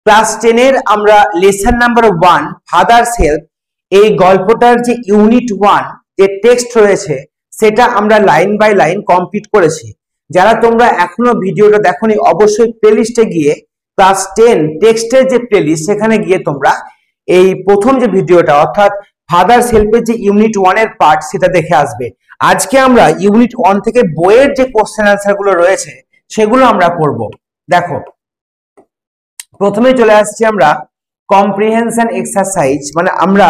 Class 10 এর আমরা lesson number 1 father's help এই গল্পটার যে ইউনিট 1 যে টেক্সট রয়েছে সেটা আমরা লাইন বাই লাইন কমপ্লিট করেছি। যারা তোমরা এখনো ভিডিওটা দেখোনি অবশ্যই প্লেলিস্টে গিয়ে ক্লাস 10 টেক্সটের যে প্লেলিস্ট সেখানে গিয়ে তোমরা এই প্রথম যে ভিডিওটা অর্থাৎ ফাদার্স হেল্পের যে ইউনিট 1 এর পার্ট সেটা দেখে আসবে। আজকে আমরা ইউনিট 1 থেকে বইয়ের যে কোশ্চেন আনসার গুলো রয়েছে সেগুলো আমরা করব। দেখো প্রথমে চলে আসছি আমরা কম্প্রিহেনশন এক্সারসাইজ, মানে আমরা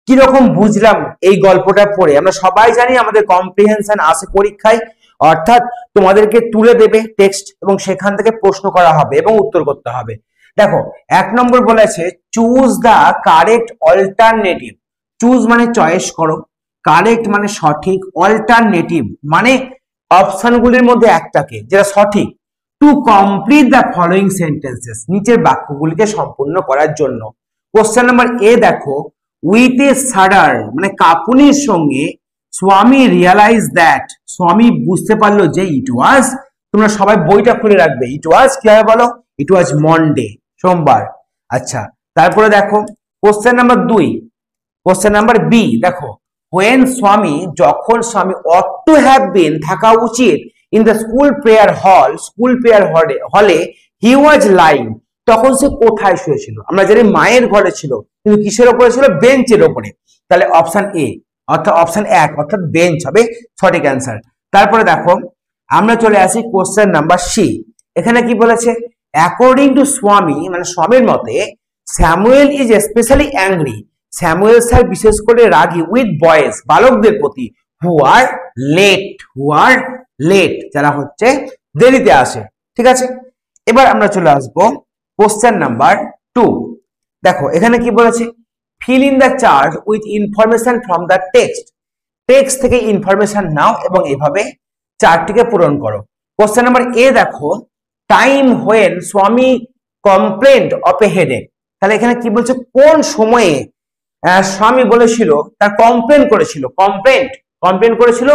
কি রকম বুঝলাম এই গল্পটা পড়ে। আমরা সবাই জানি আমাদের কম্প্রিহেনশন আসে পরীক্ষায়, অর্থাৎ তোমাদেরকে তুলে দেবে টেক্সট এবং সেখান থেকে প্রশ্ন করা হবে এবং উত্তর করতে হবে। দেখো 1 নম্বর বলেছে choose the correct alternative. Choose মানে চয়েস করো, কারেক্ট মানে সঠিক, অল্টারনেটিভ মানে অপশনগুলির মধ্যে একটাকে যেটা সঠিক, to complete the following sentences নিচের বাক্যগুলিকে সম্পূর্ণ করার জন্য। কোশ্চেন নাম্বার এ দেখো উইথ এ শাডার মানে কাঁপুনির সঙ্গে স্বামী রিয়ালাইজ দ্যাট, স্বামী বুঝতে পারলো যে ইট ওয়াজ, তোমরা সবাই বইটা খুলে রাখবে, ইট ওয়াজ কি হবে বলো, ইট ওয়াজ মন্ডে, সোমবার। আচ্ছা তারপরে দেখো question number 2, question number B দেখো হোয়েন স্বামী, যখন Swami ought to have been থাকা উচিত in the school prayer hall, school prayer হলে হি ওয়াজ লাইং, তখন সে কোথায় শুয়েছিল। আমরা জানি মায়ের ঘরে ছিল কিন্তু কিসের ওপরে ছিল, বেঞ্চের ওপরে। তাহলে অপশন এ অর্থাৎ অপশন 1 অর্থাৎ বেঞ্চ হবে সঠিক অ্যান্সার। তারপরে দেখো আমরা চলে আসি কোশ্চেন নাম্বার সি। এখানে কি বলেছে অ্যাকর্ডিং টু স্বামী মানে স্বামীর মতে Samuel is specially angry, Samuel sir বিশেষ করে রাগী উইথ বয়েজ বালকদের প্রতি, হু আর লেট যারা হচ্ছে দেরিতে আসে। ঠিক আছে, এবার আমরা চলে আসবো কোশ্চেন নাম্বার 2। দেখো এখানে কি বলেছে fill in the chart with information from the text, text থেকে ইনফরমেশন নাও এবং এভাবে চার্টটিকে পূরণ করো। কোশ্চেন নাম্বার এ দেখো টাইম হোয়েন স্বামী কমপ্লেন্ট অফ এ হেডেক, তাহলে এখানে কি বলছে কোন সময়ে স্বামী বলেছিল তার কমপ্লেন করেছিল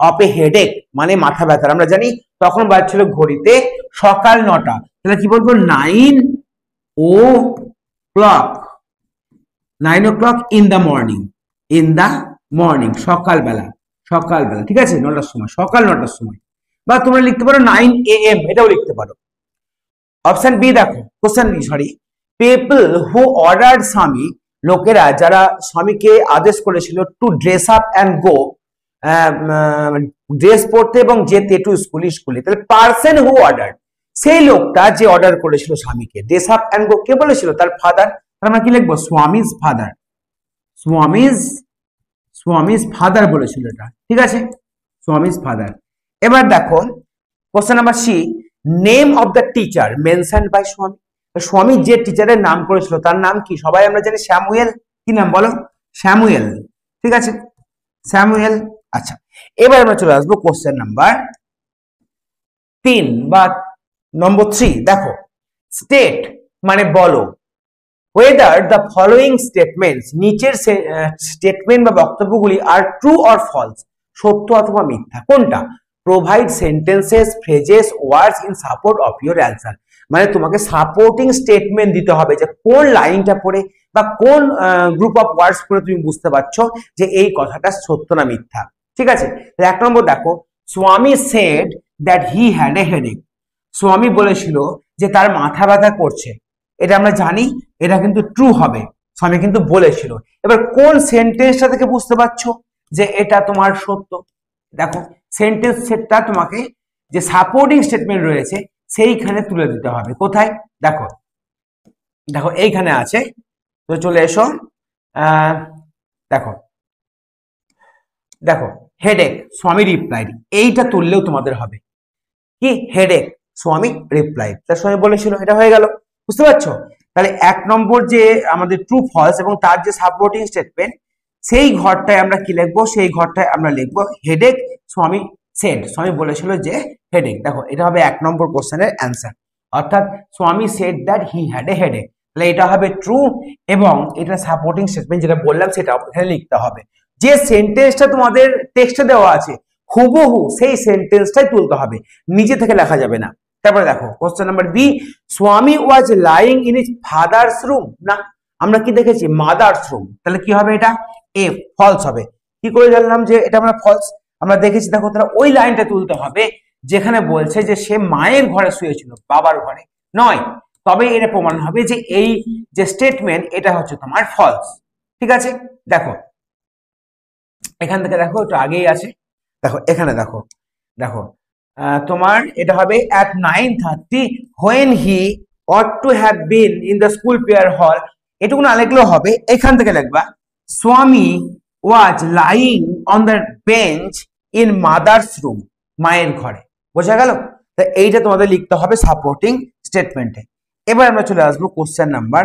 অফ এ হেডেক মানে মাথা ব্যথা। আমরা জানি তখন বাজছিল ঘড়িতে সকাল 9টা, তাহলে কি বলবো 9 o'clock ইন দ্য মর্নিং, সকালবেলা। ঠিক আছে 9টার সময়, সকাল 9টার সময়, বা তোমরা লিখতে পারো 9 AM এটাও লিখতে পারো। অপশন বি দেখো question B people who ordered Swami, লোকেরা যারা স্বামীকে আদেশ করেছিল to dress up and go, dress পরতে এবং যেতে টু স্কুলে। তাহলে পার্সন হু অর্ডার্ড সেই লোকটা যে অর্ডার করেছিল স্বামীকে ড্রেস আপ অ্যান্ড গো, কে বলেছিল তার ফাদার। আমরা কি লিখবো স্বামীজ ফাদার বলেছিল এটা। ঠিক আছে স্বামীজ ফাদার। এবার দেখো question number C name of the teacher mentioned by Swami, Swami যে টিচারের নাম করেছিল তার নাম কি, সবাই আমরা জানি স্যামুয়েল। কি নাম বলো, স্যামুয়েল। ঠিক আছে স্যামুয়েল। আচ্ছা এবার আমরা চলে আসবো কোশ্চেন নাম্বার 3 বা নম্বর 3। দেখো স্টেট মানে বলো whether the following statements নিচের স্টেটমেন্ট বা বক্তব্যগুলি আর ট্রু অর ফলস, সত্য অথবা মিথ্যা কোনটা। Provide sentences phrases words in support of your answer, মানে তোমাকে সাপোর্টিং স্টেটমেন্ট দিতে হবে যে কোন লাইনটা পড়ে বা কোন গ্রুপ অফ ওয়ার্ডস পড়ে তুমি বুঝতে পারছো যে এই কথাটা সত্য না মিথ্যা। ঠিক আছে 1 নম্বর দেখো স্বামী said that he had a headache, স্বামী বলেছিল যে তার মাথা ব্যথা করছে, এটা আমরা জানি এটা কিন্তু ট্রু হবে, স্বামী কিন্তু বলেছিল। এবার কোন সেন্টেন্সটা থেকে বুঝতে পারছো যে এটা তোমার সত্য, দেখো সেন্টেন্স সেটটা তোমাকে যে সাপোর্টিং স্টেটমেন্ট রয়েছে সেইখানে তুলে দিতে হবে। কোথায় দেখো এইখানে আছে, তো চলে এসো। দেখো হেডেক স্বামী রিপ্লাইড, এইটা তুললেও তোমাদের হবে কি হেডেক স্বামী রিপ্লাইড, তার স্বামী বলেছিল, এটা হয়ে গেল। বুঝতে পারছো, তাহলে 1 নম্বর যে আমাদের ট্রু ফলস এবং তার যে সাপোর্টিং স্টেটমেন্ট সেই ঘরটায় আমরা কি লিখবো, সেই ঘরটায় আমরা লিখবো হেডেক স্বামী সেড, স্বামী বলেছিল যে হেডেক। দেখো এটা হবে 1 নম্বর কোশ্চেনের অ্যান্সার, অর্থাৎ স্বামী said that he had a headache, তাহলে এটা হবে ট্রু এবং এটা সাপোর্টিং স্টেটমেন্ট যেটা বললাম সেটা এখানে লিখতে হবে। যে সেন্টেন্সটা তোমাদের টেক্সটে দেওয়া আছে হুবহু সেই সেন্টেন্সটাই তুলতে হবে, নিজে থেকে লেখা যাবে না। তারপরে দেখো কোশ্চেন নাম্বার বি, স্বামী was lying in his father's room. না, আমরা কি দেখেছি মাদার্স রুম, তাহলে কি হবে এটা এ ফলস হবে। কি করে জানলাম যে এটা আমরা ফলস? আমরা দেখেছি, দেখো তাহলে ওই লাইনটা তুলতে হবে যেখানে বলছে যে সে মায়ের ঘরে শুয়েছিল, বাবার ঘরে নয়। তবে এটা প্রমাণ হবে যে এই যে স্টেটমেন্ট এটা হচ্ছে তোমার ফলস। ঠিক আছে, দেখো এখান থেকে দেখো একটু আগেই আছে, দেখো এখানে দেখো, দেখো তোমার এটা হবে at 9:30 when he ought to have been in the school prayer hall। এটুকু না লিখলেও হবে, এখান থেকে লিখবা স্বামী was lying on the bench in mother's room, মায়ের ঘরে। বোঝা গেল? তো এইটা তোমাদের লিখতে হবে সাপোর্টিং স্টেটমেন্টে। এবার আমরা চলে আসবো কোশ্চেন নাম্বার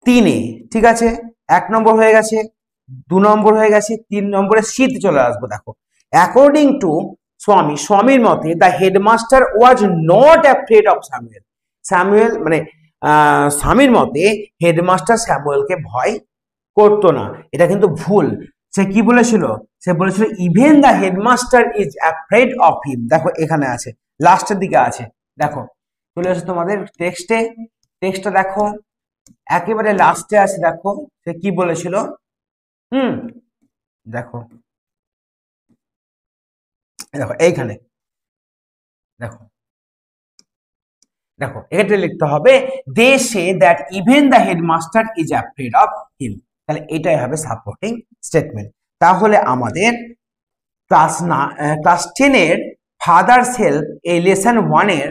3-এ। ঠিক আছে, 1 নম্বর হয়ে গেছে, 2 নম্বর হয়ে গেছে, 3 নম্বরে সিতে চলে আসবো। দেখো অ্যাকর্ডিং টু স্বামী, স্বামীর মতে the headmaster was not afraid of Samuel. Samuel মানে স্বামীর মতে হেডমাস্টার স্যামুয়েলকে ভয় করতো না, এটা কিন্তু ভুল। সে কি বলেছিল? সে বলেছিল even the headmaster is afraid of হিম। দেখো এখানে আছে, লাস্টের দিকে আছে, দেখো চলে আসে তোমাদের টেক্সটে। টেক্সটটা দেখো একেবারে লাস্টে আছে, দেখো সে কি বলেছিল। দেখো দেখো এইখানে দেখো, দেখো এখানে লিখতে হবে they say that even the headmaster is afraid of him. তাহলে এটাই হবে সাপোর্টিং স্টেটমেন্ট। তাহলে আমাদের ক্লাস 10-এর ফাদার্স হেল্প এই লেসন 1-এর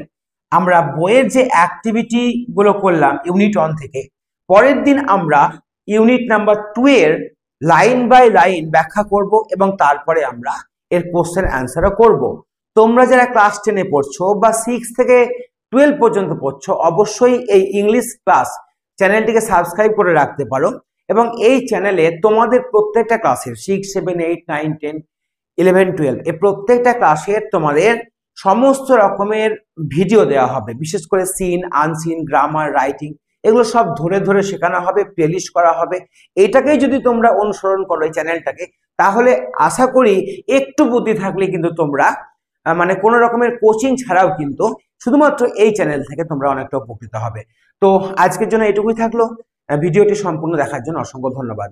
আমরা বইয়ের যে অ্যাক্টিভিটি গুলো করলাম ইউনিট 1 থেকে, পরের দিন আমরা ইউনিট নাম্বার 2-এর লাইন বাই লাইন ব্যাখ্যা করব এবং তারপরে আমরা এর কোশ্চেন অ্যান্সারও করব। তোমরা যারা ক্লাস 10-এ পড়ছো বা 6 থেকে 12 পর্যন্ত পড়ছো, অবশ্যই এই ইংলিশ ক্লাস চ্যানেলটিকে সাবস্ক্রাইব করে রাখতে পারো এবং এই চ্যানেলে তোমাদের প্রত্যেকটা ক্লাসের 6, 7, 8, 9, 10, 11, 12 এই প্রত্যেকটা ক্লাসের তোমাদের সমস্ত রকমের ভিডিও দেওয়া হবে। বিশেষ করে সিন, আনসিন, গ্রামার, রাইটিং এগুলো সব ধরে ধরে শেখানো হবে, প্লেলিস্ট করা হবে। এটাকেই যদি তোমরা অনুসরণ করো এই চ্যানেলটাকে, তাহলে আশা করি একটু বুদ্ধি থাকলে কিন্তু তোমরা মানে কোনো রকমের কোচিং ছাড়াও কিন্তু শুধুমাত্র এই চ্যানেল থেকে তোমরা অনেকটা উপকৃত হবে। তো আজকের জন্য এটুকুই থাকলো। ভিডিওটি সম্পূর্ণ দেখার জন্য অসংখ্য ধন্যবাদ।